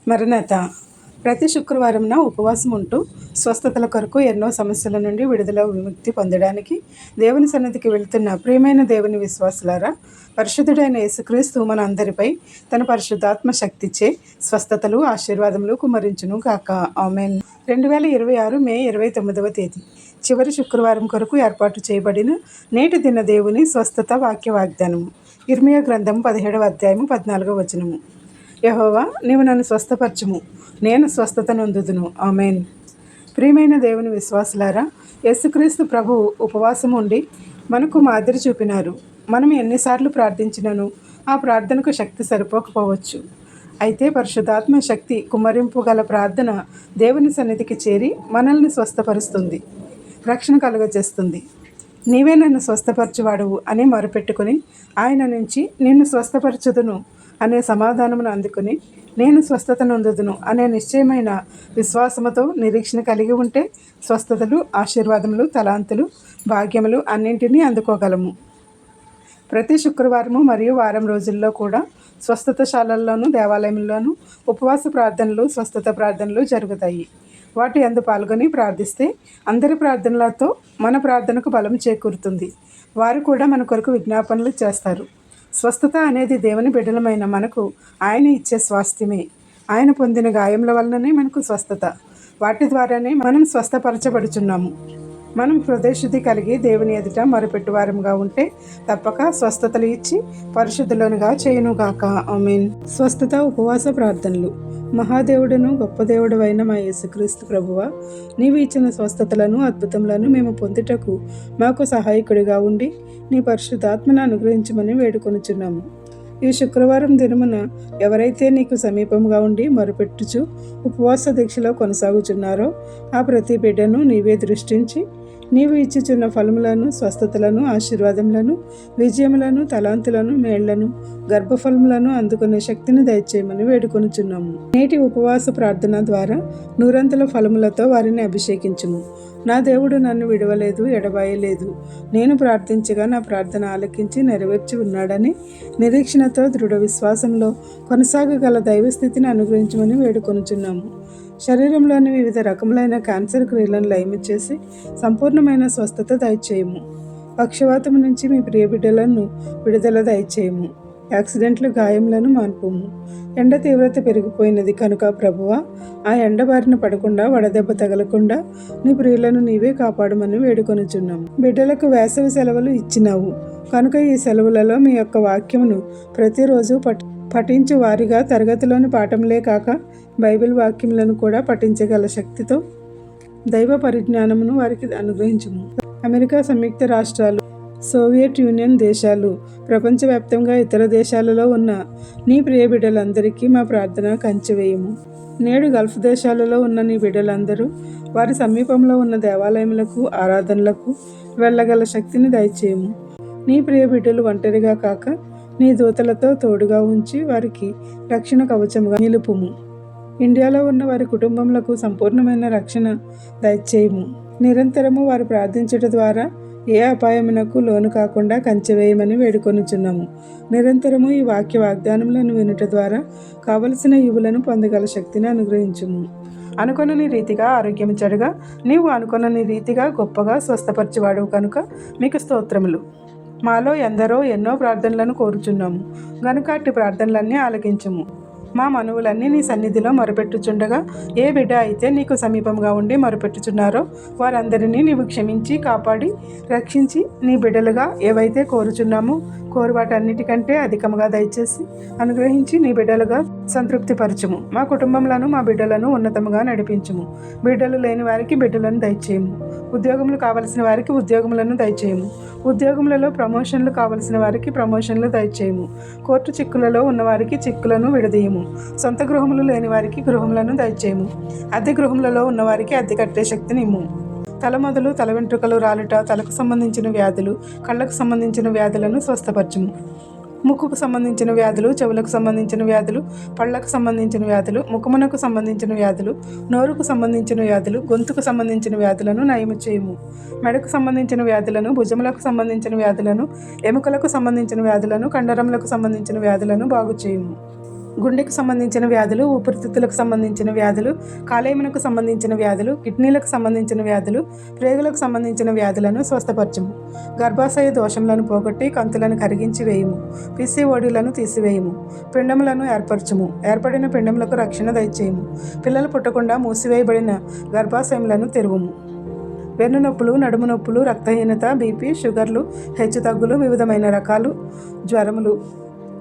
మరణత ప్రతి శుక్రవారంన ఉపవాసం ఉంటూ స్వస్థతల కొరకు ఎన్నో సమస్యల నుండి విడుదల విముక్తి పొందడానికి దేవుని సన్నిధికి వెళ్తున్న ప్రియమైన దేవుని విశ్వాసులారా, పరిశుద్ధుడైన యేసుక్రీస్తు మన అందరిపై తన పరిశుద్ధాత్మ శక్తిచే స్వస్థతలు ఆశీర్వాదములు కుమరించును గాక. ఆమేన్. 2026 మే 29వ తేదీ చివరి శుక్రవారం కొరకు ఏర్పాటు చేయబడిన నేటి దిన దేవుని స్వస్థత వాక్య వాగ్దానము. ఇర్మియా గ్రంథం 17వ అధ్యాయము 14వ వచనము. యెహోవా, నీవు నన్ను స్వస్థపరచుము, నేను స్వస్థత నొందుదును. ఆమేన్. ప్రియమైన దేవుని విశ్వాసులారా, యేసుక్రీస్తు ప్రభువు ఉపవాసం ఉండి మనకు మాదిరి చూపినారు. మనం ఎన్నిసార్లు ప్రార్థించినను ఆ ప్రార్థనకు శక్తి సరిపోకపోవచ్చు. అయితే పరిశుద్ధాత్మ శక్తి కుమ్మరింపు గల ప్రార్థన దేవుని సన్నిధికి చేరి మనల్ని స్వస్థపరుస్తుంది, రక్షణ కలుగజేస్తుంది. నీవే నన్ను స్వస్థపరచువాడువు అని మొరపెట్టుకుని ఆయన నుంచి నిన్ను స్వస్థపరచుదును అనే సమాధానమును అందుకుని నేను స్వస్థత నొందుదును అనే నిశ్చయమైన విశ్వాసముతో నిరీక్షణ కలిగి ఉంటే స్వస్థతలు, ఆశీర్వాదములు, తలాంతులు, భాగ్యములు అన్నింటినీ అందుకోగలము. ప్రతి శుక్రవారము మరియు వారం రోజుల్లో కూడా స్వస్థతశాలల్లోనూ దేవాలయంలోనూ ఉపవాస ప్రార్థనలు, స్వస్థత ప్రార్థనలు జరుగుతాయి. వాటి యందు పాల్గొని ప్రార్థిస్తే అందరి ప్రార్థనలతో మన ప్రార్థనకు బలం చేకూరుతుంది. వారు కూడా మన కొరకు విజ్ఞాపనలు చేస్తారు. స్వస్థత అనేది దేవుని బిడ్డలమైన మనకు ఆయన ఇచ్చే స్వాస్థ్యమే. ఆయన పొందిన గాయముల వలననే మనకు స్వస్థత. వాటి ద్వారానే మనం స్వస్థపరచబడుచున్నాము. మనం హృదయశుద్ధి కలిగి దేవుని ఎదుట మొరపెట్టువారముగా ఉంటే తప్పక స్వస్థతలు ఇచ్చి పరిశుద్ధులనుగా చేయునుగాక. ఆమేన్. స్వస్థత ఉపవాస ప్రార్థనలు. మహాదేవుడును గొప్ప దేవుడు అయిన మా యేసుక్రీస్తు ప్రభువా, నీవు ఇచ్చిన స్వస్థతలను, అద్భుతములను మేము పొందుటకు మాకు సహాయకుడిగా ఉండి నీ పరిశుద్ధాత్మను అనుగ్రహించమని వేడుకొనుచున్నాము. ఈ శుక్రవారం దినమున ఎవరైతే నీకు సమీపంగా ఉండి మొరపెట్టుచు ఉపవాస దీక్షలో కొనసాగుచున్నారో ఆ ప్రతి బిడ్డను నీవే దృష్టించి నీవు ఇచ్చుచున్న ఫలములను, స్వస్థతలను, ఆశీర్వాదములను, విజయములను, తలాంతులను, మేళ్లను, గర్భఫలములను అందుకునే శక్తిని దయచేయమని వేడుకొనుచున్నాము. నేటి ఉపవాస ప్రార్థన ద్వారా నూరంతుల ఫలములతో వారిని అభిషేకించుము. నా దేవుడు నన్ను విడవలేదు, ఎడబాయలేదు. నేను ప్రార్థించగా నా ప్రార్థన ఆలకించి నెరవేర్చి ఉన్నాడని నిరీక్షణతో దృఢ విశ్వాసంలో కొనసాగగల దైవస్థితిని అనుగ్రహించమని వేడుకొనుచున్నాము. శరీరంలోని వివిధ రకములైన క్యాన్సర్ క్రియలను లయము చేసి సంపూర్ణమైన స్వస్థత దయచేయము. పక్షవాతం నుంచి మీ ప్రియ బిడ్డలను విడుదల దయచేయము. యాక్సిడెంట్లు, గాయములను మాన్పుము. ఎండ తీవ్రత పెరిగిపోయినది కనుక ప్రభువా, ఆ ఎండ బారిన పడకుండా, వడదెబ్బ తగలకుండా నీ ప్రియులను నీవే కాపాడమని వేడుకొనుచున్నాము. బిడ్డలకు వేసవి సెలవులు ఇచ్చినావు కనుక ఈ సెలవులలో మీ యొక్క వాక్యమును ప్రతిరోజు పఠించు వారిగా తరగతిలోని పాఠములే కాక బైబిల్ వాక్యములను కూడా పఠించగల శక్తితో దైవ పరిజ్ఞానమును వారికి అనుగ్రహించుము. అమెరికా సంయుక్త రాష్ట్రాలు, సోవియట్ యూనియన్ దేశాలు, ప్రపంచవ్యాప్తంగా ఇతర దేశాలలో ఉన్న నీ ప్రియ బిడ్డలందరికీ మా ప్రార్థన కంచెవేయము. నేడు గల్ఫ్ దేశాలలో ఉన్న నీ బిడ్డలందరూ వారి సమీపంలో ఉన్న దేవాలయములకు, ఆరాధనలకు వెళ్ళగల శక్తిని దయచేయము. నీ ప్రియ బిడ్డలు ఒంటరిగా కాక నీ దూతలతో తోడుగా ఉంచి వారికి రక్షణ కవచముగా నిలుపుము. ఇండియాలో ఉన్న వారి కుటుంబములకు సంపూర్ణమైన రక్షణ దయచేయము. నిరంతరము వారు ప్రార్థించడం ద్వారా ఏ అపాయమునకు లోను కాకుండా కంచెవేయమని వేడుకొనుచున్నాము. నిరంతరము ఈ వాక్య వాగ్దానములను వినుట ద్వారా కావలసిన ఈవులను పొందగల శక్తిని అనుగ్రహించుము. అనుకొనని రీతిగా ఆరోగ్యము చెడుగా, నీవు అనుకొనని రీతిగా గొప్పగా స్వస్థపరచువాడు కనుక మీకు స్తోత్రములు. మాలో ఎందరో ఎన్నో ప్రార్థనలను కోరుచున్నాము గనుక అట్టి ప్రార్థనలన్నీ ఆలకించుము. మా మనవులన్నీ నీ సన్నిధిలో మొరపెట్టుచుండగా ఏ బిడ్డ అయితే నీకు సమీపంగా ఉండి మొరపెట్టుచున్నారో వారందరినీ నీవు క్షమించి, కాపాడి, రక్షించి నీ బిడ్డలుగా ఏవైతే కోరుచున్నామో కోరు వాటన్నిటికంటే అధికముగా దయచేసి అనుగ్రహించి నీ బిడ్డలుగా సంతృప్తిపరచుము. మా కుటుంబములను, మా బిడ్డలను ఉన్నతముగా నడిపించుము. బిడ్డలు లేని వారికి బిడ్డలను దయచేయము. ఉద్యోగములు కావలసిన వారికి ఉద్యోగములను దయచేయము. ఉద్యోగములలో ప్రమోషన్లు కావలసిన వారికి ప్రమోషన్లు దయచేయము. కోర్టు చిక్కులలో ఉన్నవారికి చిక్కులను విడదీయము. సొంత గృహములు లేని వారికి గృహములను దయచేయము. అద్దె గృహములలో ఉన్నవారికి అద్దె కట్టే శక్తిని ఇమ్ము. తల మొదలు, తల వెంట్రుకలు రాలుట, తలకు సంబంధించిన వ్యాధులు, కళ్ళకు సంబంధించిన వ్యాధులను స్వస్థపరచుము. ముక్కుకు సంబంధించిన వ్యాధులు, చెవులకు సంబంధించిన వ్యాధులు, పళ్ళకు సంబంధించిన వ్యాధులు, ముఖమునకు సంబంధించిన వ్యాధులు, నోరుకు సంబంధించిన వ్యాధులు, గొంతుకు సంబంధించిన వ్యాధులను నయము చేయుము. మెడకు సంబంధించిన వ్యాధులను, భుజములకు సంబంధించిన వ్యాధులను, ఎముకలకు సంబంధించిన వ్యాధులను, కండరములకు సంబంధించిన వ్యాధులను బాగు చేయుము. గుండెకు సంబంధించిన వ్యాధులు, ఊపిరితిత్తులకు సంబంధించిన వ్యాధులు, కాలేయమునకు సంబంధించిన వ్యాధులు, కిడ్నీలకు సంబంధించిన వ్యాధులు, ప్రేగులకు సంబంధించిన వ్యాధులను స్వస్థపరచుము. గర్భాశయ దోషములను పోగొట్టి కంతులను కరిగించి వేయుము. పిసిఓడిలను తీసివేయుము. పిండములను ఏర్పరచుము. ఏర్పడిన పిండములకు రక్షణ దయచేయము. పిల్లలు పుట్టకుండా మూసివేయబడిన గర్భాశయములను తెరువుము. వెన్ను నొప్పులు, నడుము నొప్పులు, రక్తహీనత, బీపీ, షుగర్లు, హెచ్చుతగ్గులు, వివిధమైన రకాలు జ్వరములు,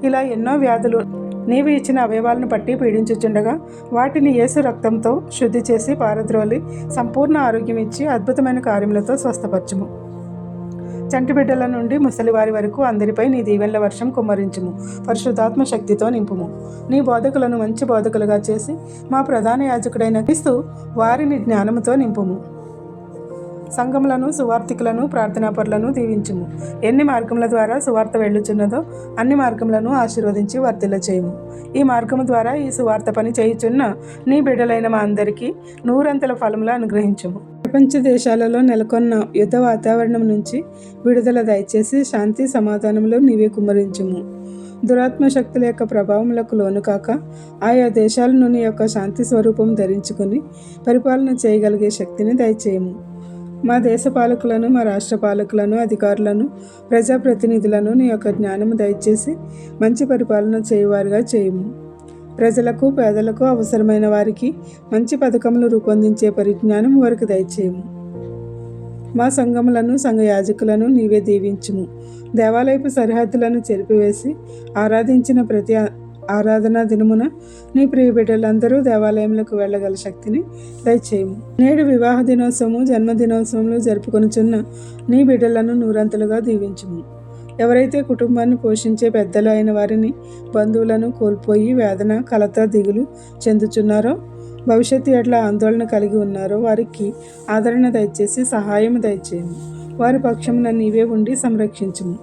ఇలా ఎన్నో వ్యాధులు నీవు ఇచ్చిన అవయవాలను బట్టి పీడించుచుండగా వాటిని యేసు రక్తంతో శుద్ధి చేసి పారద్రోలి సంపూర్ణ ఆరోగ్యం ఇచ్చి అద్భుతమైన కార్యములతో స్వస్థపరచుము. చంటి బిడ్డల నుండి ముసలివారి వరకు అందరిపై నీ దీవెనల వర్షం కుమ్మరించుము. పరిశుద్ధాత్మ శక్తితో నింపుము. నీ బోధకులను మంచి బోధకులుగా చేసి మా ప్రధాన యాజకుడైన క్రీస్తు వారిని జ్ఞానముతో నింపుము. సంఘములను, సువార్థికులను, ప్రార్థనాపరులను దీవించుము. ఎన్ని మార్గముల ద్వారా సువార్త వెళ్ళుచున్నదో అన్ని మార్గములను ఆశీర్వదించి వర్ధిల్ల చేయుము. ఈ మార్గము ద్వారా ఈ సువార్త పని చేయుచున్న నీ బిడ్డలైన మా అందరికీ నూరంతల ఫలములు అనుగ్రహించుము. ప్రపంచ దేశాలలో నెలకొన్న యుద్ధ వాతావరణం నుంచి విడుదల దయచేసి శాంతి సమాధానములు నీవే కుమ్మరించుము. దురాత్మ శక్తుల యొక్క ప్రభావములకు లోను కాక ఆయా దేశాలను నీ యొక్క శాంతి స్వరూపం ధరించుకుని పరిపాలన చేయగలిగే శక్తిని దయచేయము. మా దేశ పాలకులను, మా రాష్ట్ర పాలకులను, అధికారులను, ప్రజాప్రతినిధులను నీ యొక్క జ్ఞానము దయచేసి మంచి పరిపాలన చేయువారుగా చేయుము. ప్రజలకు, పేదలకు, అవసరమైన వారికి మంచి పథకములు రూపొందించే పరిజ్ఞానం వారికి దయచేయము. మా సంఘములను, సంఘ యాజకులను నీవే దీవించుము. దేవాలయపు సరిహద్దులను చెరిపివేసి ఆరాధించిన ప్రతి ఆరాధనా దినమున నీ ప్రియ బిడ్డలందరూ దేవాలయములకు వెళ్ళగల శక్తిని దయచేయము. నేడు వివాహ దినోత్సవము, జన్మదినోత్సవములు జరుపుకొనుచున్న నీ బిడ్డలను నూరంతలుగా దీవించుము. ఎవరైతే కుటుంబాన్ని పోషించే పెద్దలు అయిన వారిని, బంధువులను కోల్పోయి వేదన, కలత, దిగులు చెందుచున్నారో, భవిష్యత్తు ఎట్లా ఆందోళన కలిగి ఉన్నారో వారికి ఆదరణ దయచేసి సహాయం దయచేయము. వారి పక్షమున నీవే ఉండి సంరక్షించుము.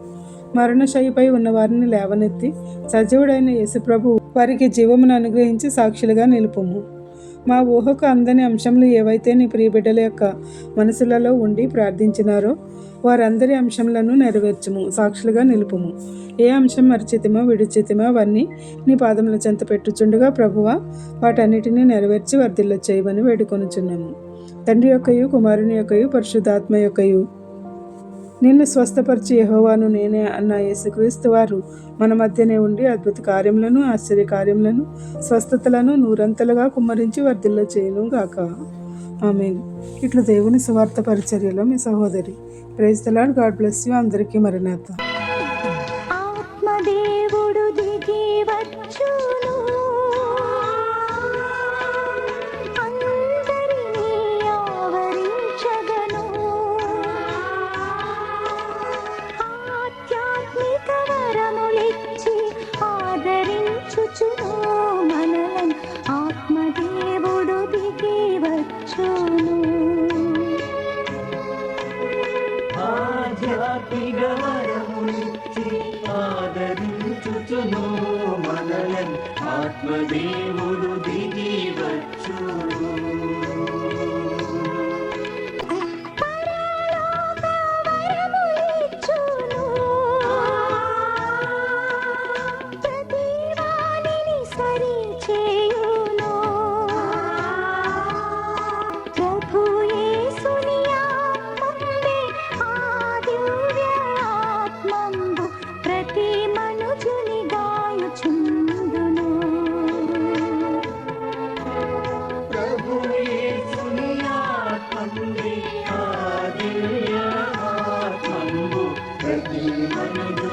మరణశయ్యపై ఉన్న వారిని లేవనెత్తి సజీవుడైన యేసుప్రభు వారికి జీవమును అనుగ్రహించి సాక్షులుగా నిలుపుము. మా ఊహకు అందని అంశములు ఏవైతే నీ ప్రియబిడ్డల యొక్క మనసులలో ఉండి ప్రార్థించినారో వారందరి అంశములను నెరవేర్చుము, సాక్షులుగా నిలుపుము. ఏ అంశం మరిచితిమో విడిచితిమో అవన్నీ నీ పాదముల చెంత పెట్టుచుండగా ప్రభువా వాటన్నిటినీ నెరవేర్చి వర్ధిల్ల చేయమని వేడుకొనుచున్నాము. తండ్రి యొక్కయు, కుమారుని యొక్కయు, పరిశుద్ధాత్మ యొక్కయు నిన్ను స్వస్థపరిచి యెహోవాను నేనే అన్న యేసుక్రీస్తు వారు మన మధ్యనే ఉండి అద్భుత కార్యములను, ఆశ్చర్య కార్యములను, స్వస్థతలను నూరంతలుగా కుమ్మరించి వర్ధిల్ల చేయును గాక. ఆమేన్. ఇట్లు దేవుని సువార్త పరిచర్యలో మీ సహోదరి. Praise the Lord. God bless you. అందరికీ మరణాత. ఆత్మదేవుడు దిగి వచ్చును, అందరినీ ఆవరించగను. ఆధ్యాత్మిక వరములిచ్చి ఆదరించుచును మనలను. ఆత్మదేవుడు దిగి వచ్చును. ఆధ్యాత్మిక వరములిచ్చి ఆదరించుచును మనలను. ఆత్మదేవుడు దిగి వచ్చును. పరలోక వరములిచ్చును, ప్రతి వానిని సరిచేయును. ప్రభు యేసుని ఆత్మంబే ఆ దివ్య ఆత్మంబు ప్రతి మనుజుని గాయుచుండును. ప్రభు యేసుని ఆత్మంబే ఆ దివ్య ఆత్మంబు ప్రతి మనుజుని